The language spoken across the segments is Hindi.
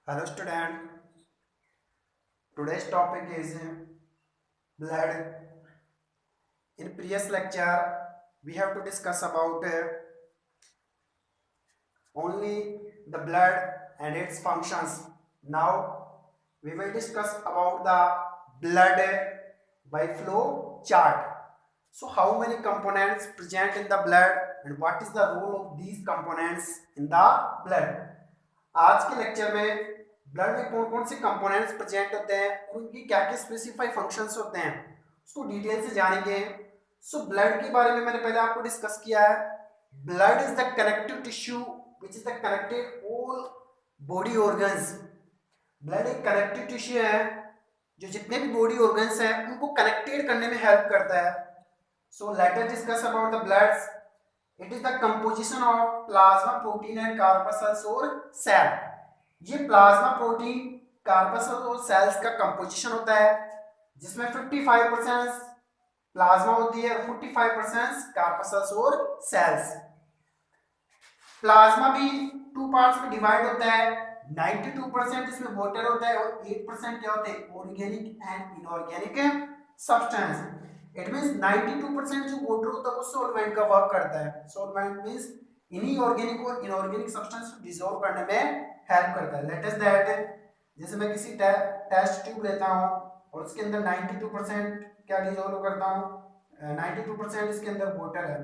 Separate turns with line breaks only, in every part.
Hello student, today's topic is blood. In previous lecture, we have to discuss about only the blood and its functions. Now, we will discuss about the blood by flow chart. So, how many components present in the blood and what is the role of these components in the blood? आज के लेक्चर में ब्लड में कौन कौन से कंपोनेंट्स प्रेजेंट होते हैं और उनकी क्या क्या स्पेसिफाई फंक्शंस होते हैं उसको डिटेल से जानेंगे। सो ब्लड के बारे में मैंने पहले आपको डिस्कस किया है। Blood is the connective tissue which is the connected all body organs. Blood एक कनेक्टिव टिश्यू है जो जितने भी बॉडी ऑर्गन्स हैं उनको कनेक्टेड करने में हेल्प करता है। So let us discuss about the blood. It is the composition of plasma protein and corpuscles और सेल। ये प्लाज्मा प्रोटीन कार्पसल्स और सेल्स का कंपोजिशन होता है जिसमें 55% प्लाज्मा होती है और 45% कार्पसल्स और सेल्स। प्लाज्मा भी टू पार्ट्स में डिवाइड होता है। 92% इसमें वाटर होता है और 8% क्या होते हैं organic and inorganic substance. It means 92% जो वाटर होता है वो सॉल्वेंट का वर्क करता है। सॉल्वेंट मींस इन्हीं ऑर्गेनिक और इनऑर्गेनिक सब्सटेंस को डिसॉल्व करने में हेल्प करता है। लेट अस दैट जैसे मैं किसी टेस्ट ट्यूब लेता हूं और उसके अंदर 92% क्या डिसॉल्व करता हूं, 92% इसके अंदर वाटर है।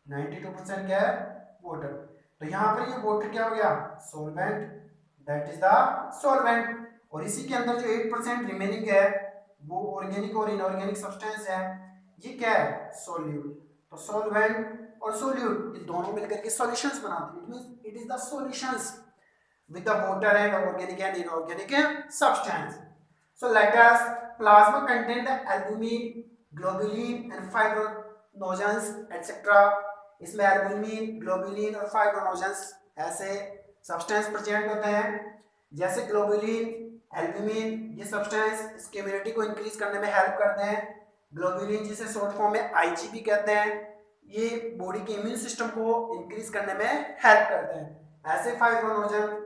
92% क्या है वाटर। तो यहाँ पर ये वाटर क्या हो गया solvent, that is the solvent. और इसी के अंदर जो 8% रिमेनिंग है वो ऑर्गेनिक और इनऑर्गेनिक सब्सटेंस है। ये क्या है सोल्यूट। तो सॉल्वेंट और सोल्यूट ये दोनों मिलकर के सॉल्यूशंस बनाते हैं। It means it is the solutions with the water and organic and inorganic substance. So let us plasma contain the albumin, globulin and fibrinogens etc. इसमें albumin, globulin और fibrinogens ऐसे सब्सटेंस प्रेजेंट होते हैं। जैसे ग्लोबुलिन, एल्ब्यूमिन ये सब्सटेंस इसकी इम्यूनिटी को इंक्रीज करने में हेल्प करते हैं। ग्लोबुलिन जिसे शॉर्ट फॉर्म में आईजी भी कहते हैं, ये बॉडी के इम्यून सिस्टम को इंक्रीज करने में हेल्प करते हैं। ऐसे fibrinogen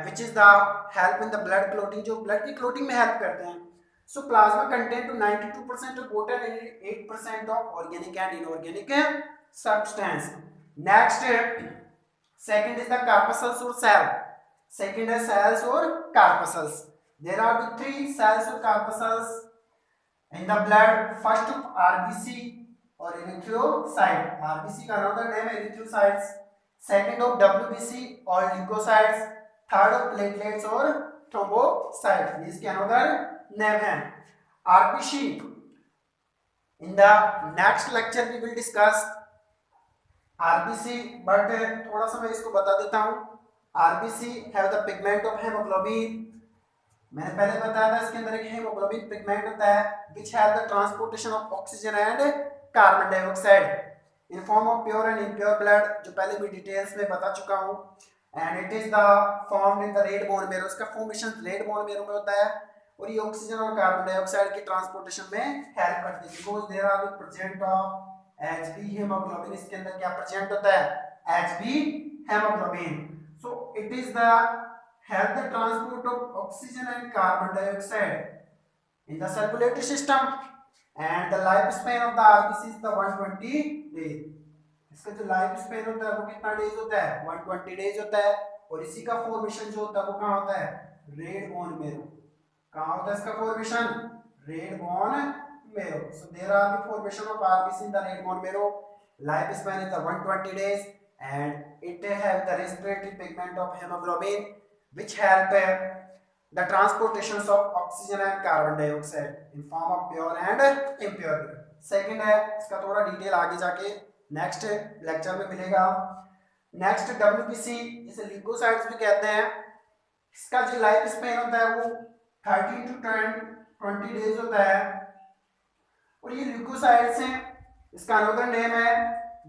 which is the help in the blood clotting, जो ब्लड की क्लोटिंग में हेल्प करते हैं। So plasma contain to 92% of water and 8% of organic and inorganic substance. Next second is the corpuscles और सेल। सेकंड है सेल्स और corpuscles. There are three cells और corpuscles in the blood. First of RBC or erythrocyte. RBC का another name है erythrocytes. Second of WBC or leukocytes. Third of platelets or thrombocytes. इसके another name है RBC. In the next lecture we will discuss RBC, but थोड़ा सा मैं इसको बता देता हूँ। RBC have the pigment of hemoglobin. मैंने पहले बताया था इसके अंदर एक हेमोग्लोबिन पिगमेंट होता है which have the transportation of oxygen and carbon dioxide in form of pure and impure blood, जो पहले भी डिटेल्स में बता चुका हूँ। and it is the formed in the red bone marrow, इसका फॉर्मेशन रेड बोन मैरो में होता है और ये ऑक्सीजन और कार्बन डाइऑक्साइड की ट्रांसपोर्टेशन में हेल्प करती है। Because there are the present of Hb haemoglobin, इसके अंदर क्या प्रेजेंट होता है Hb haemoglobin. So it is the help the transport of oxygen and carbon dioxide in the circulatory system, and the lifespan of the RBC is the 120 days. इसका जो लाइफ स्पेन होता है वो कितना डेज होता है 120 डेज होता है। और इसी का फॉर्मेशन जो होता है वो कहाँ होता है रेड बोन मेरो। कहाँ होता है इसका formation red bone marrow. So there are the formation of RBC in the red bone marrow. Life span is the 120 days and it have the respiratory pigment of hemoglobin which help the transportations of oxygen and carbon dioxide in form of pure and impure blood. Second है इसका थोड़ा डिटेल आगे जाके नेक्स्ट लेक्चर में मिलेगा। नेक्स्ट WBC जिसे ल्यूकोसाइट्स भी कहते हैं, इसका जो लाइफ स्पेन होता है वो 13 to 20 डेज होता है। और ये ल्यूकोसाइट्स हैं, इसका अनदर नेम है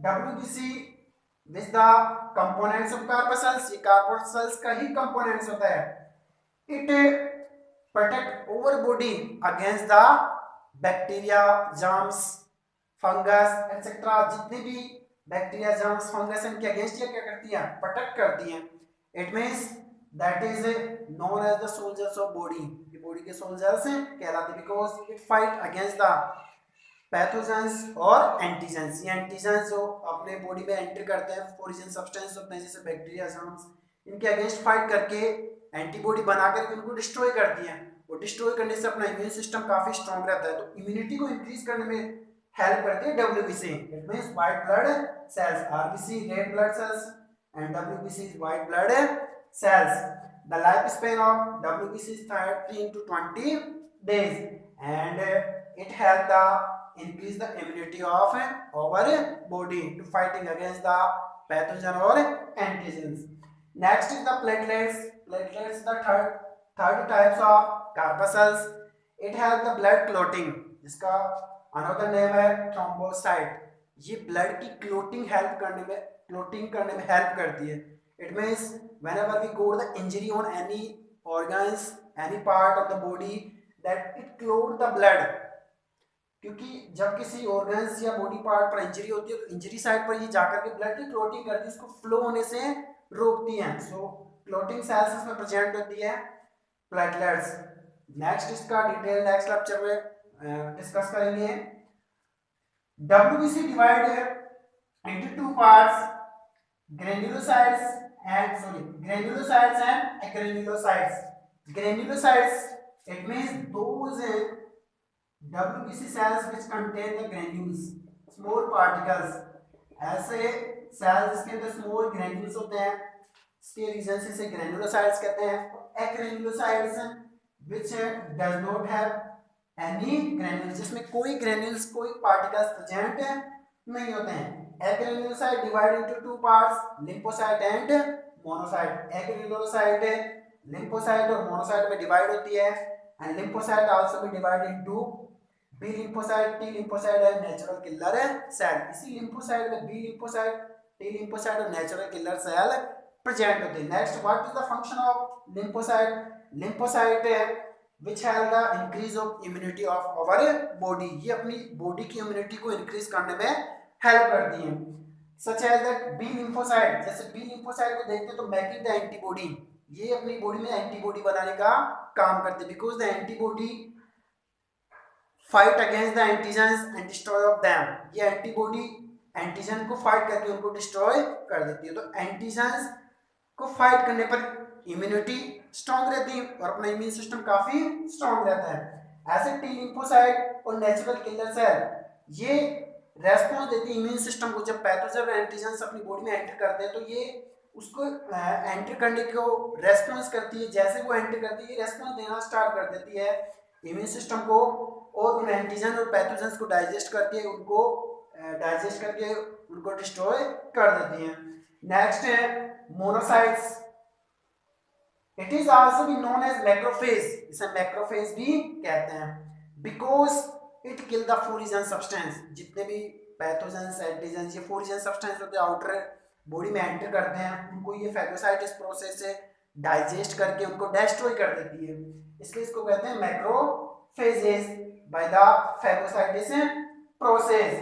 WBC with the components of corpuscles, ये corpuscles का ही components होता है। It protect our body against the bacteria, germs, fungus etc. जितने भी बैक्टीरिया, जर्म्स, फंगस इनके अगेंस्ट ये क्या करती हैं प्रोटेक्ट करती हैं। It means that is known as the soldiers of body, ये बॉडी के सोल्जर्स कहलाते हैं because it fight against the pathogens और एंटीजेंस। ये एंटीजेंस जो अपने बॉडी में एंटर करते हैं, फॉरिन सब्सटेंस होते हैं जैसे बैक्टीरिया, जर्म्स, इनके अगेंस्ट फाइट करके एंटीबॉडी बना करके उनको डिस्ट्रॉय करती है। और डिस्ट्रॉय करने से अपना इम्यून सिस्टम काफी स्ट्रांग रहता है, तो इम्यूनिटी को इंक्रीज करने में हेल्प करती है WBC. It means white blood cells, RBC red blood cells and WBC is white blood cells. The life span of WBC is 13 to 20 days and it help the increase the immunity of our body to fighting against the pathogen or antigens. Next is the platelets. Platelets is the third types of corpuscles. It help the blood clotting, जिसका another name है thrombocyte। ये blood की clotting करने में help करती है। It means whenever we got the injury on any organs, any part of the body, that it clot the blood। क्योंकि जब किसी ऑर्गन्स या बॉडी पार्ट पर इंजरी होती है तो इंजरी साइड पर ये जाकर के ब्लड की क्लोटिंग करती है, इसको फ्लो होने से रोकती हैं। सो क्लोटिंग सेल्स इसमें प्रेजेंट होती है, प्लेटलेट्स। नेक्स्ट इसका डिटेल नेक्स्ट लेक्चर में डिस्कस करेंगे। WBC divide into two parts, granulocytes and agranulocytes. Granulocytes it means those WBC cells which contain the granules, small particles। ऐसे cells जिसके अंदर small granules होते हैं, इसके रीजन से इसे granulocytes कहते हैं। agranulocytes which does not have any granules, जिसमें कोई granules कोई particles present नहीं होते हैं। agranulocyte divide into two parts, lymphocyte and monocyte। agranulocyte lymphocyte और monocyte में divide होती है and lymphocyte also be divided into B lymphocyte, T lymphocyte है नेचुरल किलर सेल। इसी लिम्फोसाइट में बी लिम्फोसाइट, टी लिम्फोसाइट और नेचुरल किलर सेल प्रेजेंट होते हैं। Next what is the function of lymphocyte? Lymphocyte which help the increase of immunity of our body. ये अपनी बॉडी की इम्यूनिटी को इंक्रीज करने में हेल्प करती हैं। Such as that B lymphocyte, जैसे बी लिम्फोसाइट को देखते हैं तो मेकिंग द एंटीबॉडी, ये अपनी बॉडी में एंटीबॉडी बनाने का काम करते हैं because the antibody fight against the antigens and destroy of them. ये एंटीबॉडी एंटीजन को फाइट करके उनको डिस्ट्रॉय कर देती है। तो एंटीजेंस को फाइट करने पर इम्यूनिटी स्ट्रांग रहती है और अपना इम्यून सिस्टम काफी स्ट्रांग रहता है। ऐसे टी लिम्फोसाइट और नेचुरल किलर सेल ये रेस्पॉन्स देती है इम्यून सिस्टम को। जब पैथोजन एंटीजेंस अपनी बॉडी में एंटर करते हैं तो ये उसको एंटर करने को रेस्पॉन्स करती है। जैसे वो एंटर करती है ये रेस्पॉन्स देना स्टार्ट कर देती है इम्यून सिस्टम को और उन एंटीजन और पैथोजेंस को डाइजेस्ट करके उनको डाइजेस्ट करके उनको डिस्ट्रॉय कर देती हैं। नेक्स्ट है monocytes. It is also be known as macrophage, इसे मैक्रोफेज भी कहते हैं because it kill the foreign substance. जितने भी पैथोजेंस एंटीजेंस ये फॉरिन सब्सटेंस होते हैं आउटर बॉडी में एंटर करते हैं, उनको ये फैगोसाइटिस प्रोसेस से डाइजेस्ट करके उनको डिस्ट्रॉय कर देती है, इसलिए इसको कहते हैं macrophages by the phagocytosis process.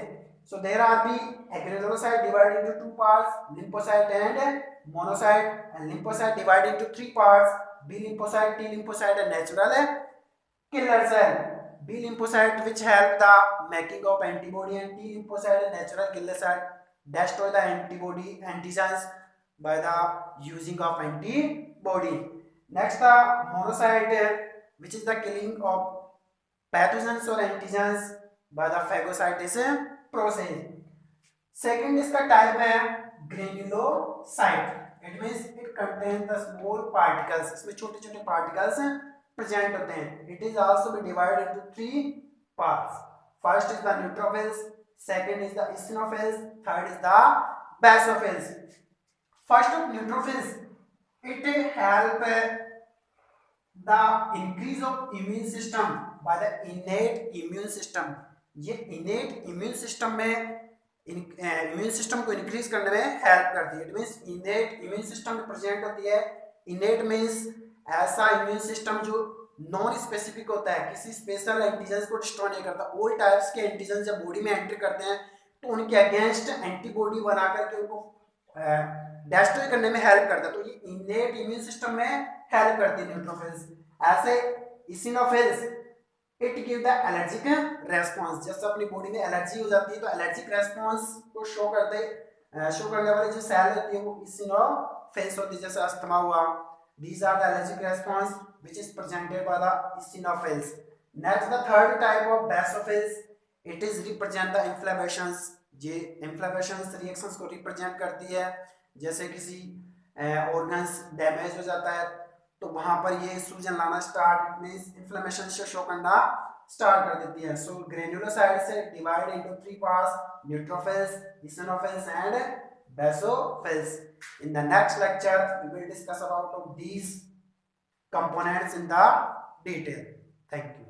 So there are the agranulocyte divided into two parts, lymphocyte and monocyte, and lymphocyte divided into three parts, B lymphocyte, T lymphocyte and natural killer cell. B lymphocyte which help the making of antibody and T lymphocyte and natural killer cell destroy the antibody antigens by the using of antibody. Next the monocyte which is the killing of pathogens or antigens by the phagocytosis process. Second इसका टाइप है granulocyte. It means it contains the small particles. इसमें छोटे छोटे particles present होते हैं. It is also be divided into three parts. First is the neutrophils, second is the eosinophils, third is the basophils. First of neutrophils, it help the increase of immune system by the innate immune system। ये innate immune system में immune system को increase करने में help करती है। It means innate immune system में present होती है। Innate means ऐसा immune system जो नॉन स्पेसिफिक होता है, किसी स्पेशल एंटीजेंस को डिस्ट्रॉय नहीं करता। ऑल टाइप्स के एंटीजेंस जब बॉडी में एंटर करते हैं तो उनके अगेंस्ट एंटीबॉडी बना करके उनको डेस्ट्रॉय करने में हेल्प करता है, तो ये इनेट इम्यून सिस्टम में हेल्प करती है न्यूट्रोफिल्स। ऐसे इसिनोफिल्स it give the allergic response, जैसे अपनी बॉडी में एलर्जी हो जाती है तो एलर्जिक रेस्पॉन्स को शो करने वाली जो सेल होती है वो इसिनोफिल्स होती है, जैसे अस्थमा हुआ। These are the allergic response which is presented by the eosinophils. Next, the third type of basophils, it is represent the inflammations. ये inflammations reactions को represent करती है, जैसे किसी organs damage हो जाता है तो वहां पर ये सूजन लाना स्टार्ट मींस इन्फ्लेमेशन से शो करना स्टार्ट कर देती है। सो ग्रेन्युलोसाइट्स से divide into three parts, neutrophils, इसिनोफिल्स and basophils. In the next lecture we will discuss about of these components in the detail. Thank you.